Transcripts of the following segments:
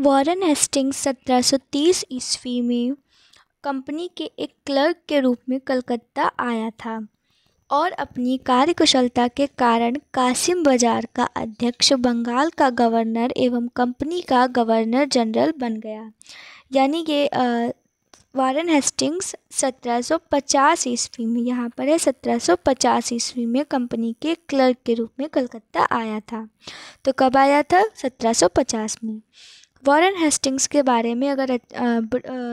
Warren Hastings 1730 ईस्वी में company के एक क्लर्क के रूप में कलकत्ता आया था और अपनी कार्यकुशलता के कारण कासिम बाजार का अध्यक्ष, बंगाल का गवर्नर एवं कंपनी का गवर्नर जनरल बन गया। यानी कि वॉरेन हेस्टिंग्स 1750 ईस्वी में, यहाँ पर है 1750 ईस्वी में कंपनी के क्लर्क के रूप में कलकत्ता आया था। तो कब आया था? 1750 में। वॉरेन हेस्टिंग्स के बारे में अगर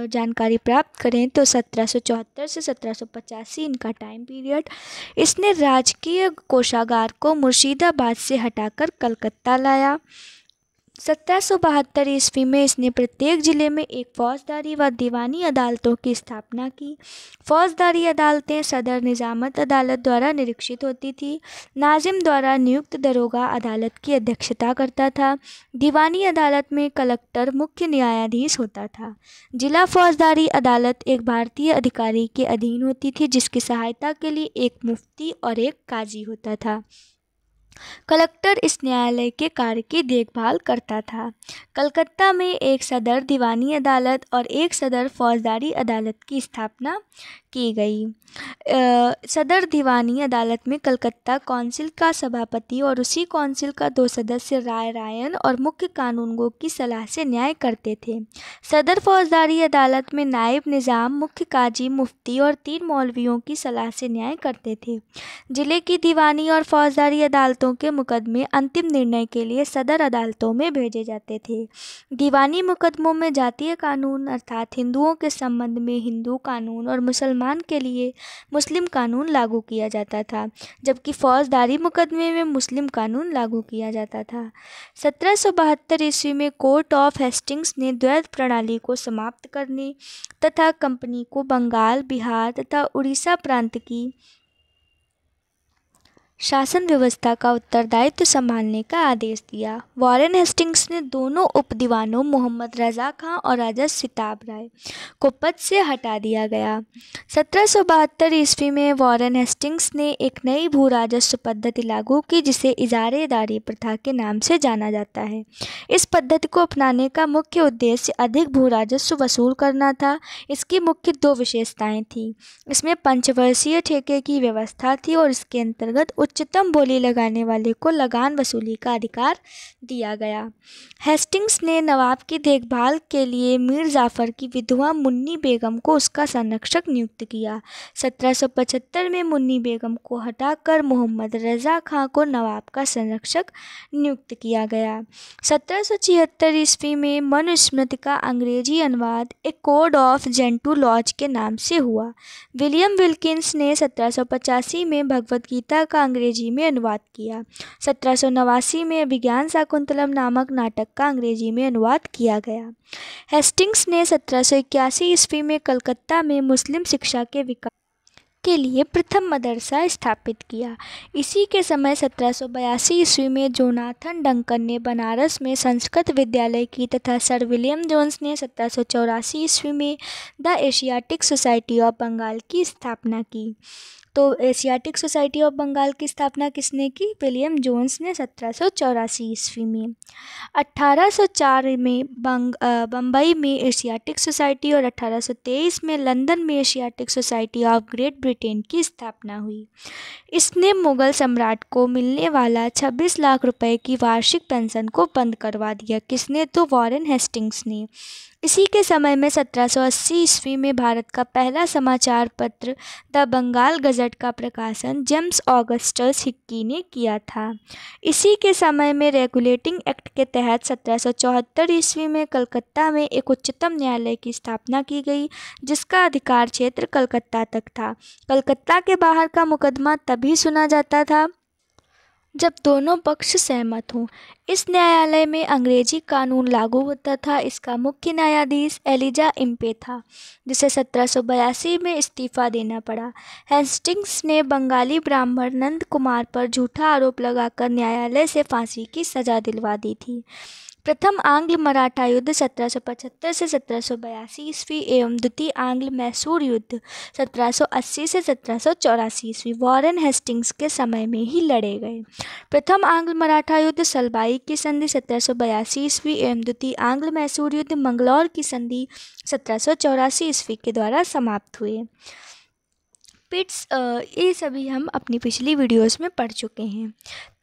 जानकारी प्राप्त करें तो 1774 से 1785 इनका टाइम पीरियड। इसने राजकीय कोषागार को मुर्शिदाबाद से हटाकर कलकत्ता लाया। 1772 ईस्वी में इसने प्रत्येक जिले में एक फौजदारी व दीवानी अदालतों की स्थापना की। फौजदारी अदालतें सदर निजामत अदालत द्वारा निरीक्षित होती थी। नाजिम द्वारा नियुक्त दरोगा अदालत की अध्यक्षता करता था। दीवानी अदालत में कलेक्टर मुख्य न्यायाधीश होता था। जिला फौजदारी अदालत एक भारतीय अधिकारी के अधीन होती थी, जिसकी सहायता के लिए एक मुफ्ती और एक काजी होता था। कलेक्टर इस न्यायालय के कार्य की देखभाल करता था। कलकत्ता में एक सदर दीवानी अदालत और एक सदर फौजदारी अदालत की स्थापना की गई। सदर दीवानी अदालत में कलकत्ता कौंसिल का सभापति और उसी कौंसिल का 2 सदस्य राय रायन और मुख्य कानूनगो की सलाह से न्याय करते थे। सदर फौजदारी अदालत में नायब निज़ाम, मुख्य काजी, मुफ्ती और 3 मौलवियों की सलाह से न्याय करते थे। जिले की दीवानी और फौजदारी अदालतों के मुकदमे अंतिम निर्णय के लिए सदर अदालतों में भेजे जाते थे। दीवानी मुकदमों में जातीय कानून अर्थात हिंदुओं के संबंध में हिंदू कानून और मुसलमान के लिए मुस्लिम कानून लागू किया जाता था, जबकि फौजदारी मुकदमे में मुस्लिम कानून लागू किया जाता था। 1772 ईस्वी में कोर्ट ऑफ हेस्टिंग्स ने द्वैध प्रणाली को समाप्त करने तथा कंपनी को बंगाल, बिहार तथा उड़ीसा प्रांत की शासन व्यवस्था का उत्तरदायित्व संभालने का आदेश दिया। वॉरेन हेस्टिंग्स ने दोनों उप दीवानों मोहम्मद रज़ा खां और राजा सिताब राय को पद से हटा दिया गया। 1772 ईस्वी में वॉरेन हेस्टिंग्स ने एक नई भू राजस्व पद्धति लागू की, जिसे इजारेदारी प्रथा के नाम से जाना जाता है। इस पद्धति को अपनाने का मुख्य उद्देश्य अधिक भू राजस्व वसूल करना था। इसकी मुख्य 2 विशेषताएं थीं। इसमें पंचवर्षीय ठेके की व्यवस्था थी और इसके अंतर्गत उच्चतम बोली लगाने वाले को लगान वसूली का अधिकार दिया गया। हेस्टिंग्स ने नवाब की देखभाल के लिए मीर जाफ़र की विधवा मुन्नी बेगम को उसका संरक्षक नियुक्त किया। 1775 में मुन्नी बेगम को हटाकर मोहम्मद रज़ा खां को नवाब का संरक्षक नियुक्त किया गया। 1776 ईस्वी में मनुस्मृति का अंग्रेजी अनुवाद ए कोड ऑफ जेंटू लॉज के नाम से हुआ। विलियम विल्किंस ने 1785 में भगवद गीता का अंग्रेजी में अनुवाद किया। 1789 में विज्ञान शाकुंतलम नामक नाटक का अंग्रेजी में अनुवाद किया गया। हेस्टिंग्स ने 1781 ईस्वी में कलकत्ता में मुस्लिम शिक्षा के विकास के लिए प्रथम मदरसा स्थापित किया। इसी के समय 1782 ईस्वी में जोनाथन डंकन ने बनारस में संस्कृत विद्यालय की तथा सर विलियम जोन्स ने 1784 ईस्वी में the Asiatic Society of Bengal की स्थापना की। तो एशियाटिक सोसाइटी ऑफ बंगाल की स्थापना किसने की? विलियम जोन्स ने 1784 ईस्वी में। 1804 में बम्बई में एशियाटिक सोसाइटी और 1823 में लंदन में Asiatic Society of great Britain की स्थापना हुई। इसने मुगल सम्राट को मिलने वाला 26 लाख रुपए की वार्षिक पेंशन को बंद करवा दिया। किसने? तो वॉरेन हेस्टिंग्स ने। इसी के समय में 1780 ईस्वी में भारत का पहला समाचार पत्र द बंगाल गज़ट का प्रकाशन जेम्स ऑगस्टस हिक्की ने किया था। इसी के समय में रेगुलेटिंग एक्ट के तहत 1774 ईस्वी में कलकत्ता में एक उच्चतम न्यायालय की स्थापना की गई, जिसका अधिकार क्षेत्र कलकत्ता तक था। कलकत्ता के बाहर का मुकदमा तभी सुना जाता था जब दोनों पक्ष सहमत हों। इस न्यायालय में अंग्रेजी कानून लागू होता था। इसका मुख्य न्यायाधीश एलिजा इम्पे था, जिसे 1782 में इस्तीफा देना पड़ा। हेस्टिंग्स ने बंगाली ब्राह्मण नंद कुमार पर झूठा आरोप लगाकर न्यायालय से फांसी की सज़ा दिलवा दी थी। प्रथम आंग्ल मराठा युद्ध 1775 से 1782 ईस्वी एवं द्वितीय आंग्ल मैसूर युद्ध 1780 से 1784 ईस्वी वॉरेन हेस्टिंग्स के समय में ही लड़े गए। प्रथम आंग्ल मराठा युद्ध सलबाई की संधि 1782 ईस्वी एवं द्वितीय आंग्ल मैसूर युद्ध मंगलौर की संधि 1784 ईस्वी के द्वारा समाप्त हुए। पिट्स ये सभी हम अपनी पिछली वीडियोस में पढ़ चुके हैं।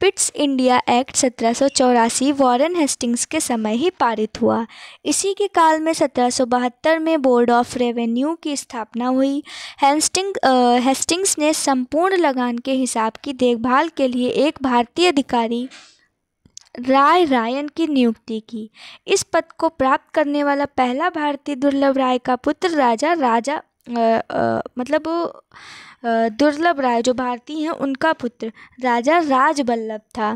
Pitt's India act 1784 Warren Hastings के समय ही पारित हुआ। इसी के काल में 1772 में बोर्ड ऑफ रेवेन्यू की स्थापना हुई। हेस्टिंग्स ने संपूर्ण लगान के हिसाब की देखभाल के लिए एक भारतीय अधिकारी राय रायन की नियुक्ति की। इस पद को प्राप्त करने वाला पहला भारतीय दुर्लभ राय का पुत्र दुर्लभ राय जो भारतीय हैं उनका पुत्र राजा राजबल्लभ था।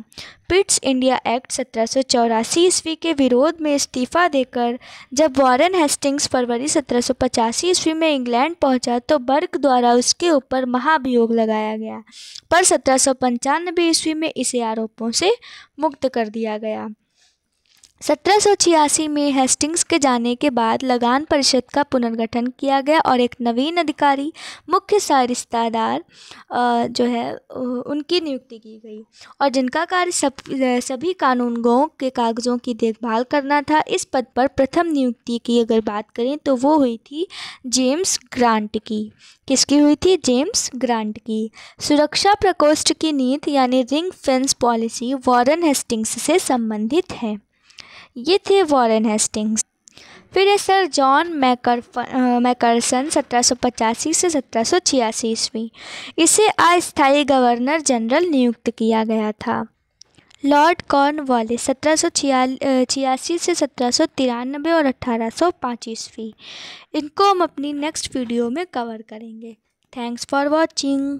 पिट्स इंडिया एक्ट 1784 ईस्वी के विरोध में इस्तीफा देकर जब वॉरेन हेस्टिंग्स फरवरी 1785 ईस्वी में इंग्लैंड पहुंचा तो बर्क द्वारा उसके ऊपर महाभियोग लगाया गया, पर 1795 ईस्वी में इसे आरोपों से मुक्त कर दिया गया। 1786 में हेस्टिंग्स के जाने के बाद लगान परिषद का पुनर्गठन किया गया और एक नवीन अधिकारी मुख्य सरिस्तादार जो है उनकी नियुक्ति की गई और जिनका कार्य सभी कानूनगों के कागज़ों की देखभाल करना था। इस पद पर प्रथम नियुक्ति की अगर बात करें तो वो हुई थी जेम्स ग्रांट की। किसकी हुई थी? जेम्स ग्रांट की। सुरक्षा प्रकोष्ठ की नीति यानी ring fence policy Warren Hastings से संबंधित है। ये थे वॉरेन हेस्टिंग्स। फिर है सर जॉन मैकरसन 1785 से 1786 ईस्वी। इसे अस्थायी गवर्नर जनरल नियुक्त किया गया था। लॉर्ड कॉर्नवालिस 1786 से 1793 और 1805 ईस्वी। इनको हम अपनी नेक्स्ट वीडियो में कवर करेंगे। Thanks for watching.